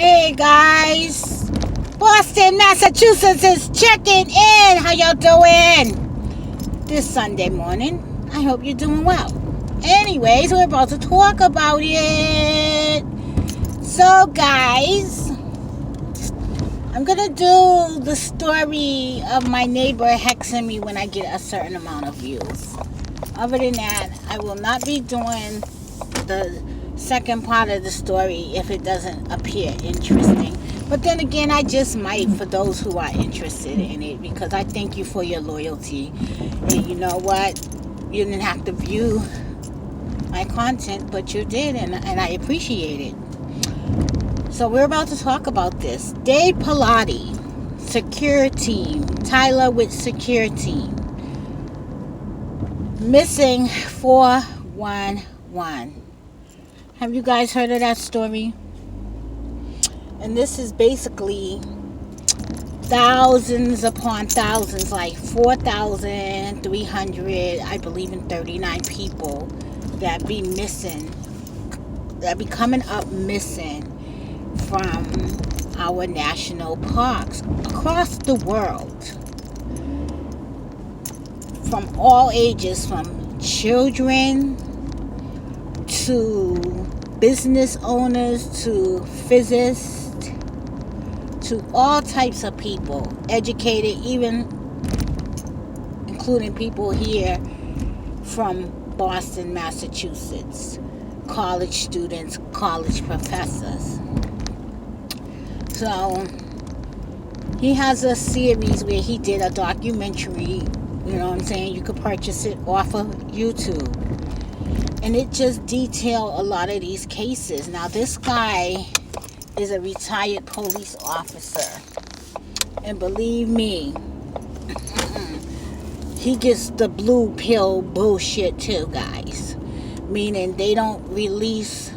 Hey guys, Boston, Massachusetts is checking in. How y'all doing this Sunday morning? I hope you're doing well. Anyways, we're about to talk about it. So guys, I'm gonna do the story of my neighbor hexing me when I get a certain amount of views. Other than that, I will not be doing the second part of the story if it doesn't appear interesting. But then again, I just might for those who are interested in it, because I thank you for your loyalty. And you know what? You didn't have to view my content, but you did, and I appreciate it. So we're about to talk about this. Dave Pilati, Secure Team, Tyler with Secure Team, missing 411. Have you guys heard of that story? And this is basically thousands upon thousands, like 4,300, I believe, in 39 people that be missing, that be coming up missing from our national parks across the world, from all ages, from children to business owners to physicists to all types of people, educated, even including people here from Boston, Massachusetts, college students, college professors. So he has a series where he did a documentary, you know what I'm saying? You could purchase it off of YouTube. And it just detailed a lot of these cases. Now, this guy is a retired police officer. And believe me, he gets the blue pill bullshit too, guys. Meaning they don't release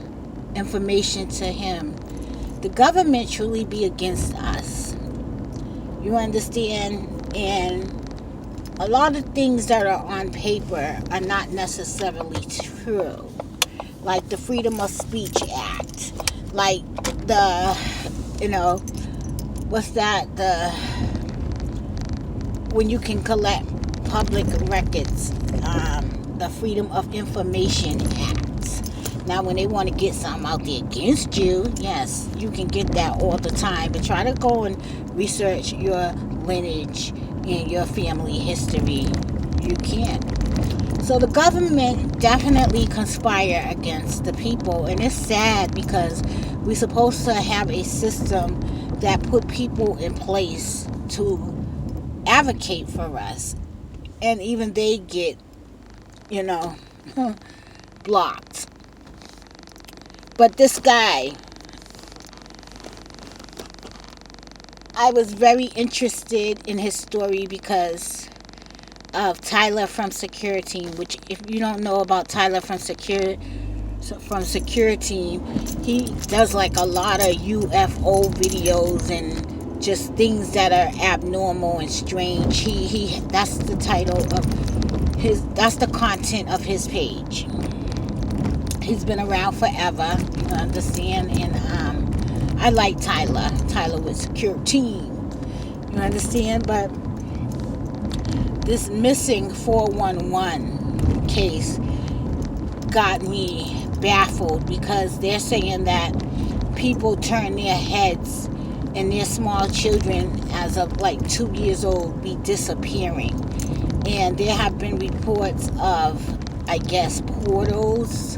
information to him. The government truly be against us. You understand? And a lot of things that are on paper are not necessarily true. Like the Freedom of Speech Act. Like the, what's that? When you can collect public records. The Freedom of Information Act. Now, when they want to get something out there against you, yes, you can get that all the time. But try to go and research your lineage and your family history. You can't. So the government definitely conspire against the people. And it's sad because we're supposed to have a system that put people in place to advocate for us. And even they get, blocked. But this guy, I was very interested in his story because of Tyler from Secure Team, which, if you don't know about Tyler from Secure Team, he does like a lot of UFO videos and just things that are abnormal and strange. He that's the title of that's the content of his page. He's been around forever, you understand, and I like Tyler with Secure Team, you understand. But this missing 411 case got me baffled, because they're saying that people turn their heads and their small children as of like 2 years old be disappearing. And there have been reports of, I guess, portals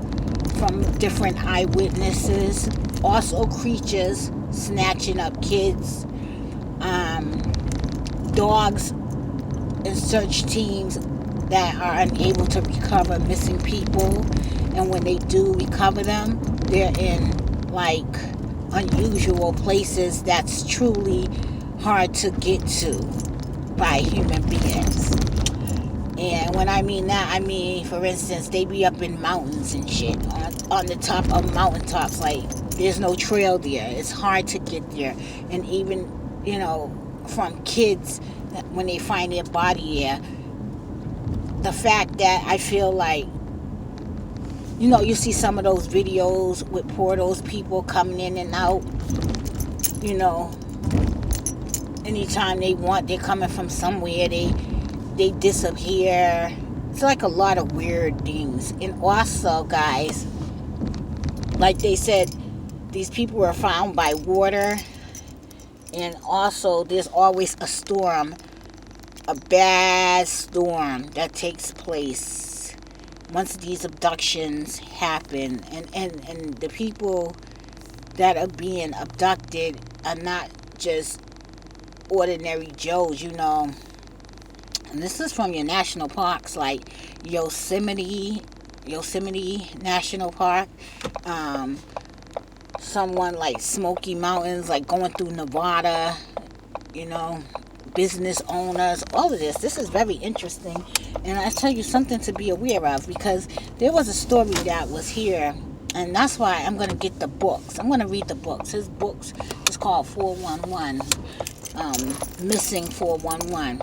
from different eyewitnesses, also creatures snatching up kids, dogs and search teams that are unable to recover missing people, and when they do recover them, they're in like unusual places that's truly hard to get to by human beings. And when I mean that, I mean, for instance, they be up in mountains and shit, on the top of mountaintops. Like, there's no trail there. It's hard to get there. And even, from kids, when they find their body there, the fact that I feel like, you see some of those videos with portals, people coming in and out. you know, anytime they want, they're coming from somewhere, they disappear. It's like a lot of weird things. And also, guys, like they said, these people were found by water. And also, there's always a storm, a bad storm that takes place once these abductions happen. And the people that are being abducted are not just ordinary Joes, you know. And this is from your national parks like Yosemite National Park. Someone like Smoky Mountains, like going through Nevada, you know, business owners, all of this. This is very interesting. And I tell you something to be aware of, because there was a story that was here, and that's why I'm going to get the books. I'm going to read the books. His books is called 411, Missing 411.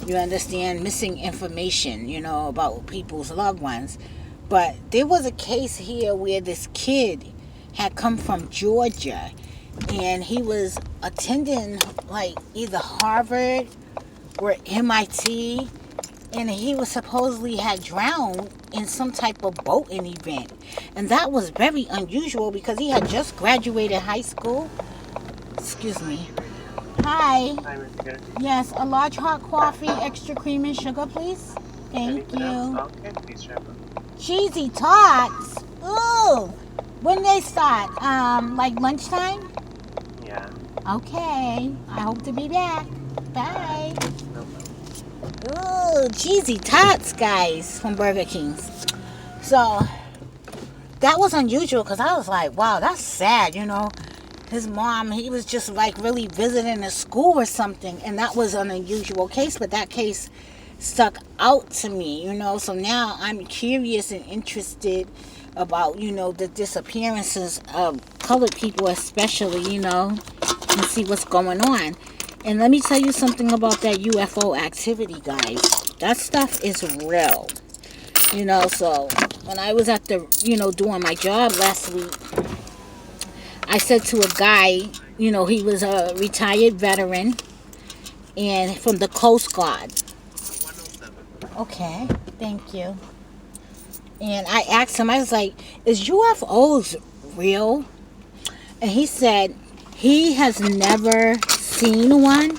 You understand? Missing information, you know, about people's loved ones. But there was a case here where this kid had come from Georgia, and he was attending like either Harvard or MIT, and he was supposedly had drowned in some type of boating event. And that was very unusual because he had just graduated high school. Excuse me. Hi. Hi, Miss Good. Yes, a large hot coffee, extra cream and sugar, please. Thank Anything else? you. Okay, please try. Cheesy tots. Ooh. When they start? Like lunchtime? Yeah. Okay. I hope to be back. Bye. No problem. Ooh, cheesy tots, guys, from Burger King's. So that was unusual because I was like, wow, that's sad, you know. His mom, he was just like really visiting a school or something, and that was an unusual case, but that case stuck out to me, you know. So now I'm curious and interested about, you know, the disappearances of colored people especially, you know, and see what's going on. And let me tell you something about that UFO activity, guys. That stuff is real, you know. So when I was at the, you know, doing my job last week, I said to a guy, you know, he was a retired veteran and from the Coast Guard. 107. Okay, thank you. And I asked him, I was like, is UFOs real? And he said he has never seen one,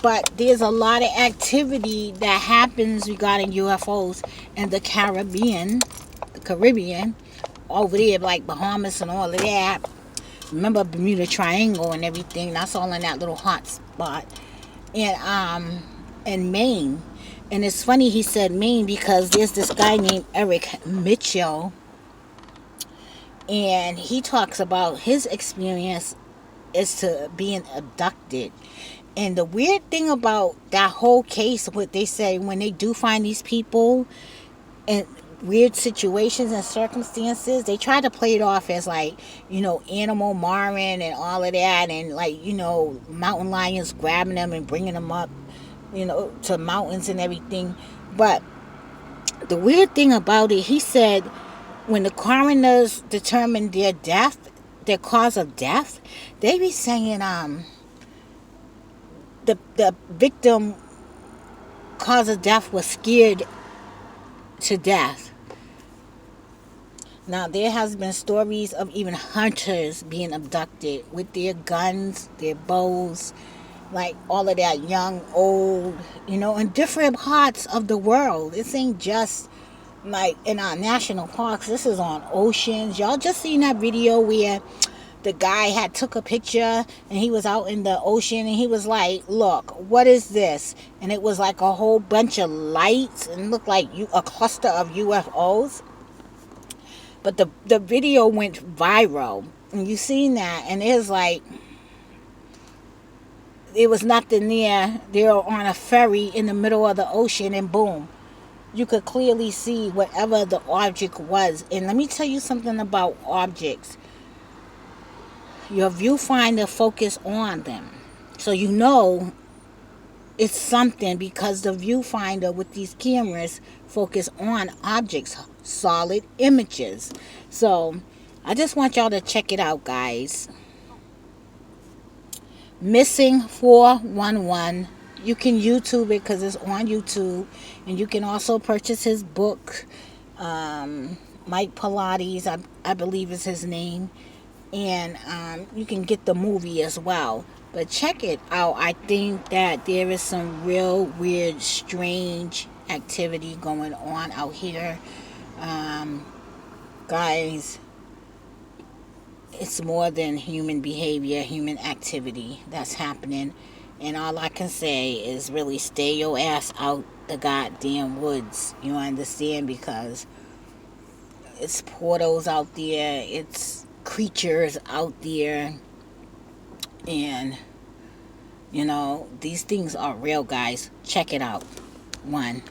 but there's a lot of activity that happens regarding UFOs in the Caribbean, over there, like Bahamas and all of that. Remember Bermuda Triangle and everything? That's all in that little hot spot. And Maine. And it's funny he said Maine because there's this guy named Eric Mitchell, and he talks about his experience as to being abducted. And the weird thing about that whole case, what they say when they do find these people in weird situations and circumstances, they try to play it off as like, you know, animal marring and all of that, and like, you know, mountain lions grabbing them and bringing them up, you know, to mountains and everything. But the weird thing about it, he said when the coroners determined their death, their cause of death, they be saying the victim cause of death was scared to death. Now there has been stories of even hunters being abducted with their guns, their bows, like all of that, young, old, you know, in different parts of the world. This ain't just like in our national parks. This is on oceans. Y'all just seen that video where the guy had took a picture and he was out in the ocean and he was like, look, what is this? And it was like a whole bunch of lights and looked like a cluster of UFOs. But the video went viral, and you seen that, and it was like it was nothing there. They were on a ferry in the middle of the ocean, and boom, you could clearly see whatever the object was. And let me tell you something about objects. Your viewfinder focus on them, so you know it's something because the viewfinder with these cameras focus on objects, solid images. So I just want y'all to check it out, guys. Missing 411. You can YouTube it because it's on YouTube, and you can also purchase his book. Mike Pilates, I believe is his name, and you can get the movie as well. But check it out. I think that there is some real weird, strange activity going on out here, guys. It's more than human behavior, human activity that's happening. And all I can say is really stay your ass out the goddamn woods. You understand? Because it's portals out there, it's creatures out there, and these things are real, guys. Check it out. One.